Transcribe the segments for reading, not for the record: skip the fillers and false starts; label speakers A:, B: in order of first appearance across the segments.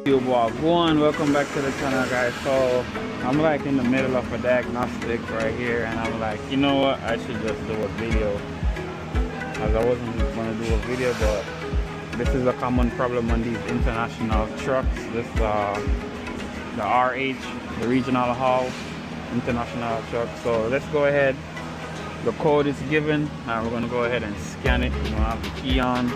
A: Yo, boy, go on. Welcome back to the channel, guys. So I'm like in the middle of a diagnostic right here, and I'm like, you know what, I should just do a video, as I wasn't going to do a video, but this is a common problem on these international trucks. This the RH, the regional haul international truck. So let's go ahead. The code is given, and we're going to go ahead and scan it. We're going to have the key on.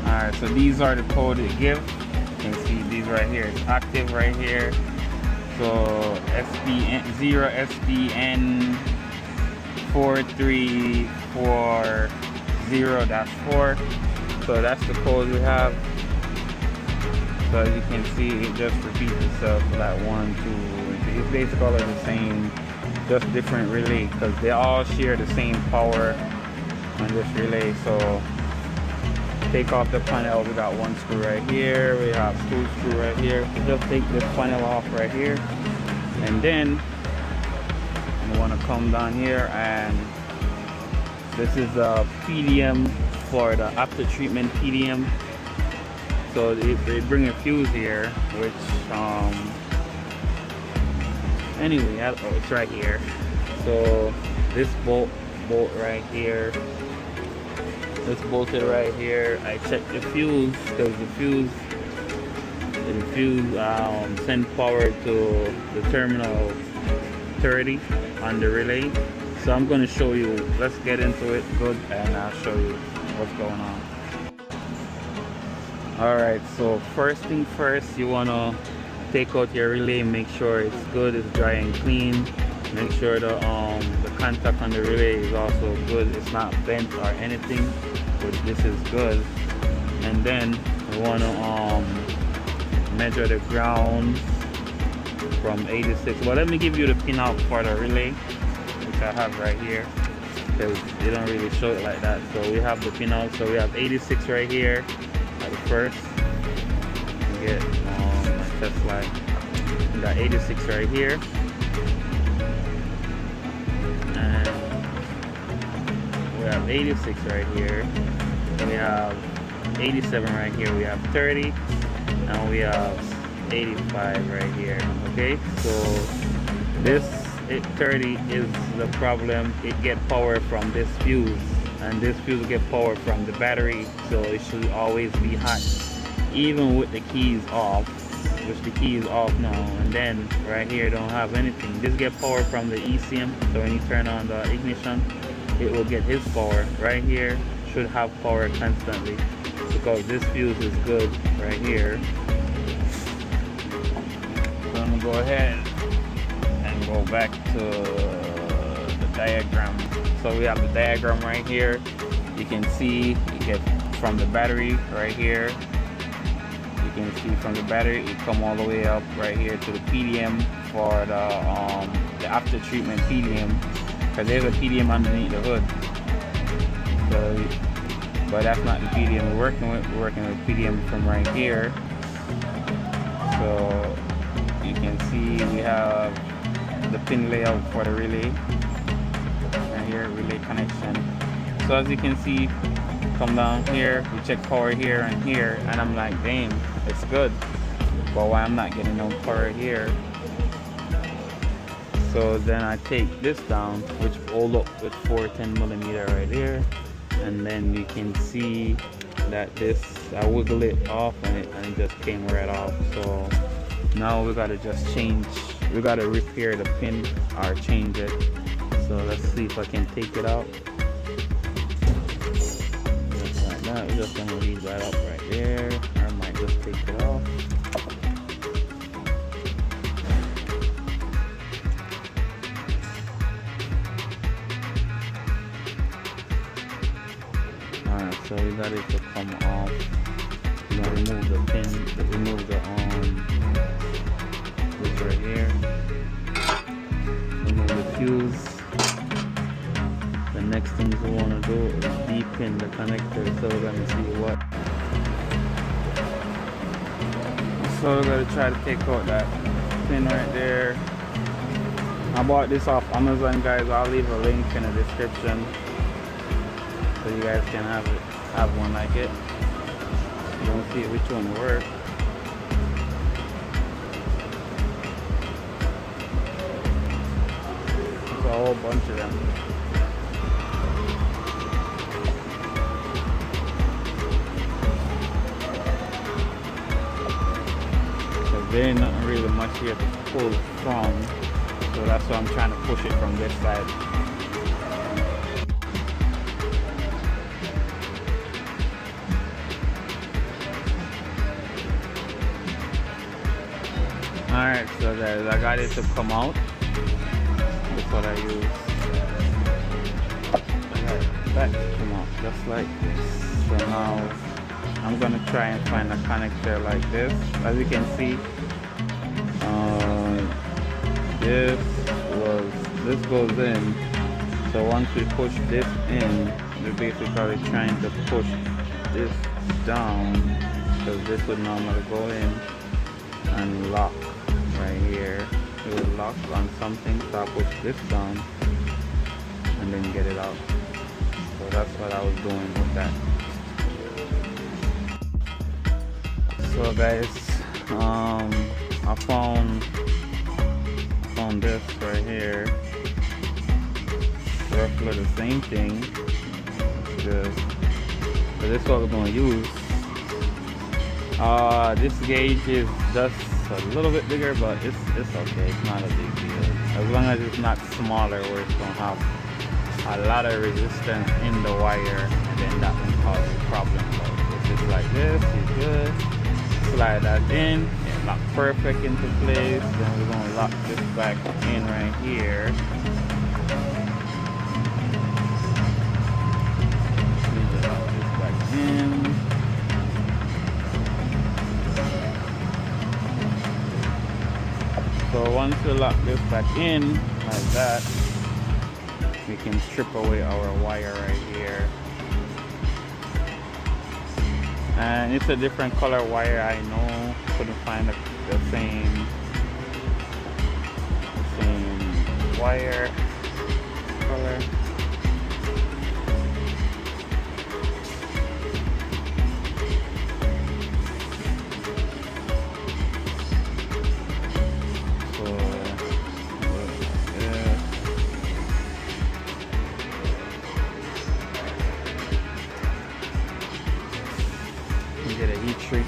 A: Alright, so these are the code it gives. You can see these right here. It's active right here. So SPN 0 SPN 4340-4. So that's the code we have. So as you can see, it just repeats itself for that 1, 2. It's basically all the same, just different relay, because they all share the same power on this relay. So take off the panel. We got one screw right here, we have two screw right here. So just take this panel off right here, and then you want to come down here, and this is a PDM for the after treatment PDM. So they bring a fuse here, which anyway, oh, it's right here. So this bolt right here, it's bolted right here. I checked the fuse, because the fuse send power to the terminal 30 on the relay. So I'm going to show you. Let's get into it good, and I'll show you what's going on. Alright, so first thing first, you want to take out your relay, make sure it's good, it's dry and clean. Make sure the contact on the relay is also good, it's not bent or anything, but this is good. And then we want to measure the ground from 86. Well, let me give you the pin out for the relay, which I have right here, because they don't really show it like that. So we have the pin out. So we have 86 right here at the first. Get my test light. We got 86 right here. And we have 86 right here. We have 87 right here. We have 30, and we have 85 right here. Okay, so this 30 is the problem. It get power from this fuse, and this fuse get power from the battery, so it should always be hot, even with the keys off, which the key is off now. And then right here don't have anything. This get power from the ECM, so when you turn on the ignition, it will get his power. Right here should have power constantly, because this fuse is good right here. So I'm gonna go ahead and go back to the diagram. So we have the diagram right here. You can see you get from the battery right here. You can see from the battery it come all the way up right here to the PDM for the after treatment PDM, because there's a PDM underneath the hood. So, but that's not the PDM we're working with. We're working with PDM from right here. So you can see we have the pin layout for the relay right here, relay connection. So as you can see, come down here, we check power here and here, and I'm like, damn, it's good, but why I'm not getting no power here? So then I take this down, which hold up with 410mm right here, and then you can see that this, I wiggle it off and it just came right off. So now we gotta just change, we gotta repair the pin or change it. So let's see if I can take it out. Just like that. We're just gonna leave that up right there. I might just take it off. Alright, so we got it to come off. We're gonna remove the pin, remove the this right here. Remove the fuse. The next thing we want to do is depin the connector. So we're going to see what. So we're going to try to take out that pin right there. I bought this off Amazon, guys. I'll leave a link in the description so you guys can have one like it. You don't see which one works. There's a whole bunch of them. So there ain't nothing really much here to pull from. So that's why I'm trying to push it from this side. Alright, so guys, I got it to come out. That's what I use. I got that to come out just like this. So now I'm gonna try and find a connector like this. As you can see, this goes in. So once we push this in, we're basically trying to push this down, because this would normally go in and lock right here. It will lock on something, so I'll push this down and then get it out. So that's what I was doing with that. So guys, I found this right here. Roughly the same thing. So this is what we're going to use. This gauge is just a little bit bigger, but it's okay. It's not a big deal. As long as it's not smaller, where it's going to have a lot of resistance in the wire, and then that can cause a problem. But if it's like this, it's good. Slide that in, and lock perfect into place. Then we're going to lock this back in right here. Lock this back in. So once we lock this back in like that, we can strip away our wire right here. And it's a different color wire, I know. Couldn't find the same wire color. Get a heat shrink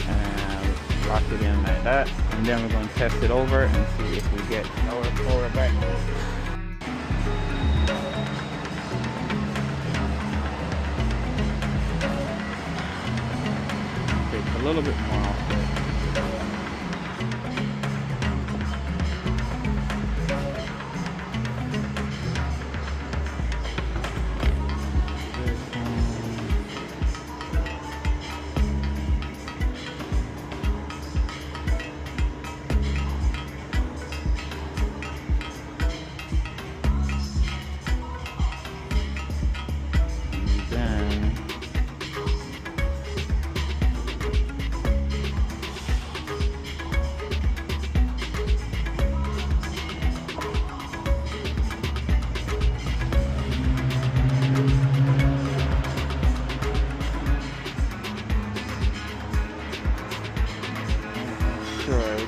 A: and lock it in like that, and then we're going to test it over and see if we get our forward back. Take a little bit more off it.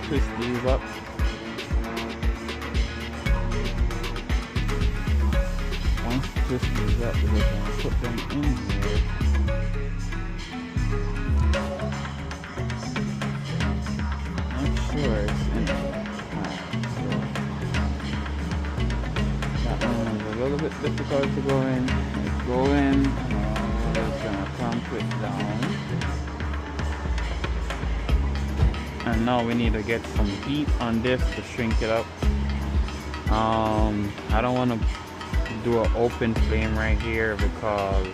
A: Twist these up. Once you twist these up, we're going to put them in here. Not sure it's in there. So that one is a little bit difficult to go in. Let's go in. We're just going to clamp it down. And now we need to get some heat on this to shrink it up. I don't want to do an open flame right here because,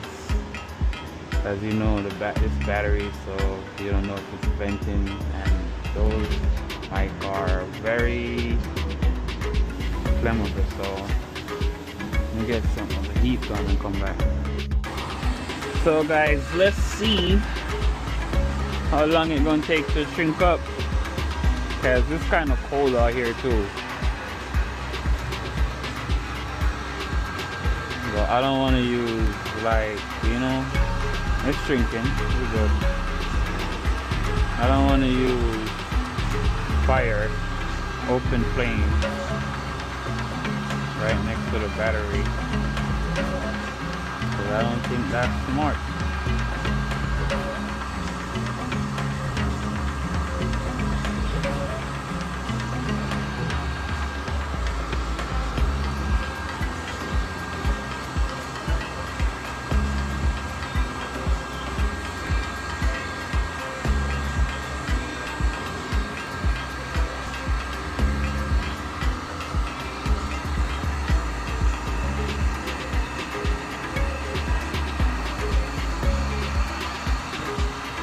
A: as you know, this battery, so you don't know if it's venting, and those are very flammable. So let me get some of the heat on and come back. So guys, let's see how long it's gonna take to shrink up, because it's kind of cold out here too. So I don't want to use, like, you know, it's shrinking, we're good. I don't want to use fire, open flame, right next to the battery, because I don't think that's smart.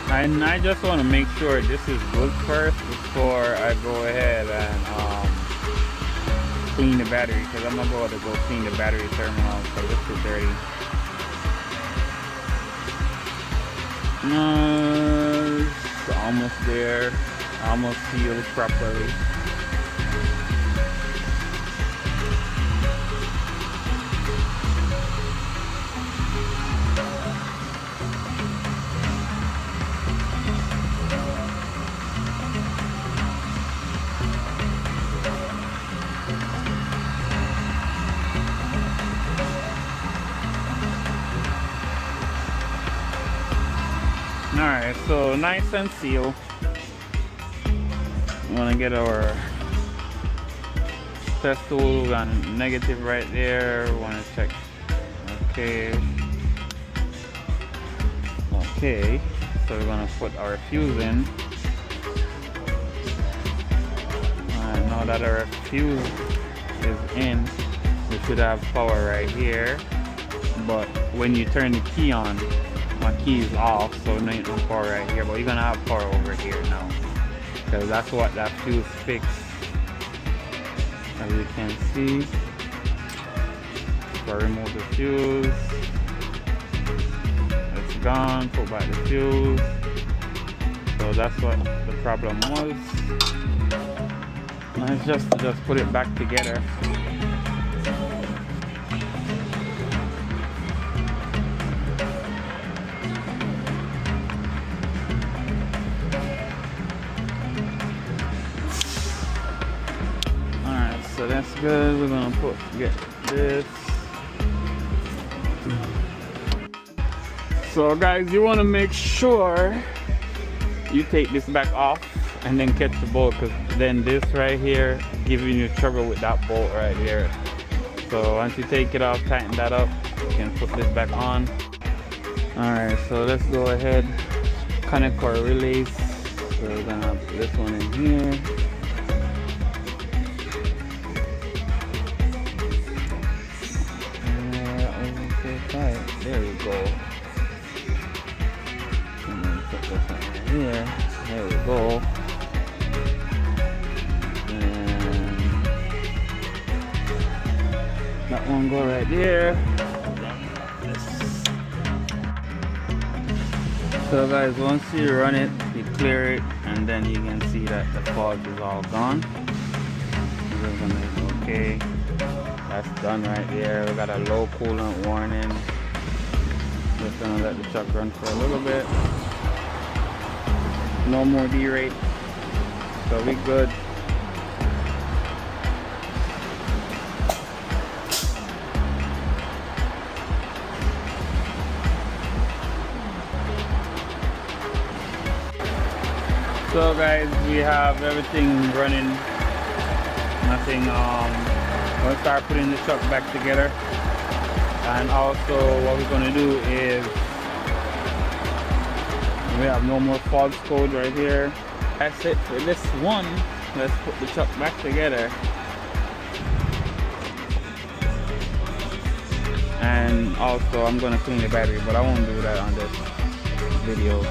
A: And I just want to make sure this is good first before I go ahead and clean the battery, because I'm about to go clean the battery terminal because this is dirty. It's almost there, almost sealed properly. Alright, so nice and sealed. We want to get our test tool. We got a negative right there. We want to check. Okay. Okay, so we're going to put our fuse in. Alright, now that our fuse is in, we should have power right here. But when you turn the key on, my key is off, so no power right here, but you're gonna have power over here now, because that's what that fuse fixed. As you can see, so I remove the fuse, it's gone, put back the fuse. So that's what the problem was. Now it's just put it back together. So that's good. We're gonna get this. So guys, you want to make sure you take this back off and then catch the bolt, because then this right here giving you trouble with that bolt right here. So once you take it off, tighten that up, you can put this back on. Alright, so let's go ahead, connect our relays. So we're gonna have this one in here. There we go. And then put this one right here. There we go. And that one go right there. So guys, once you run it, you clear it, and then you can see that the fog is all gone. Okay, that's done right there. We got a low coolant warning. Just gonna let the truck run for a little bit. No more derate, so we good. So guys, we have everything running. Nothing. We're gonna start putting the truck back together. And also what we're going to do is, we have no more false code right here. That's it for this one. Let's put the truck back together. And also I'm going to clean the battery, but I won't do that on this video.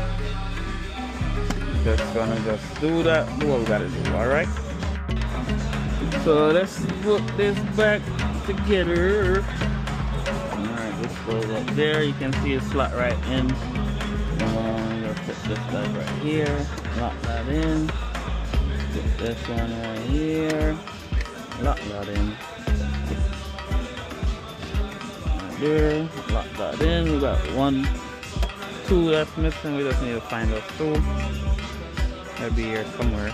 A: Just gonna do that, do what we gotta do, alright? So let's put this back together. This goes up there. You can see a slot right in. You'll put this guy right here. Lock that in. Put this one right here. Lock that in. there. Lock that in. We got 1, 2 that's missing. We just need to find those 2. They'll be here somewhere.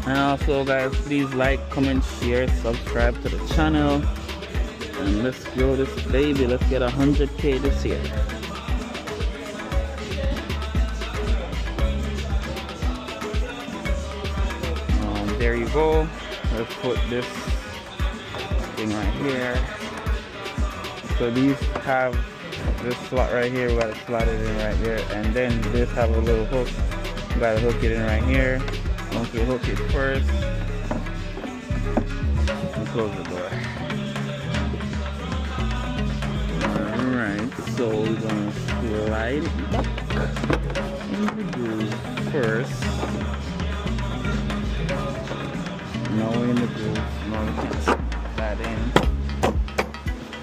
A: And also guys, please like, comment, share, subscribe to the channel, and let's grow this baby. Let's get 100K this year. There you go. Let's put this thing right here. So these have this slot right here. We gotta slot it in right there, and then this have a little hook. We gotta hook it in right here. Once we hook it first, and close the door. Alright, so we're gonna slide it back in the groove first. Now we're in the groove. Now we can snap that in.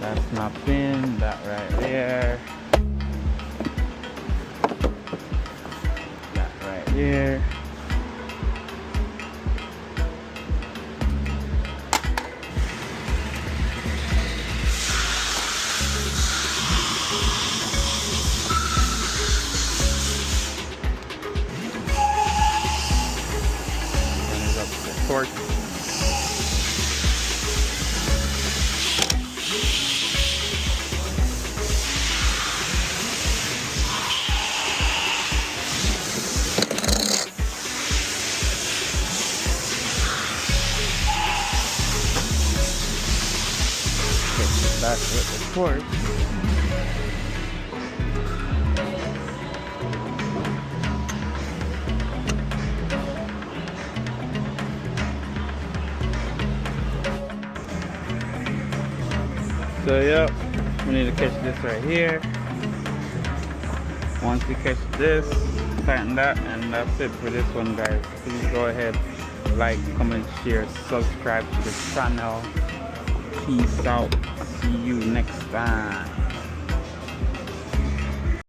A: That snapped in, that right there. That right there. Torque. Back with the torque. So yep, we need to catch this right here. Once we catch this, tighten that, and that's it for this one guys. Please go ahead, like, comment, share, subscribe to the channel. Peace out. See you next time.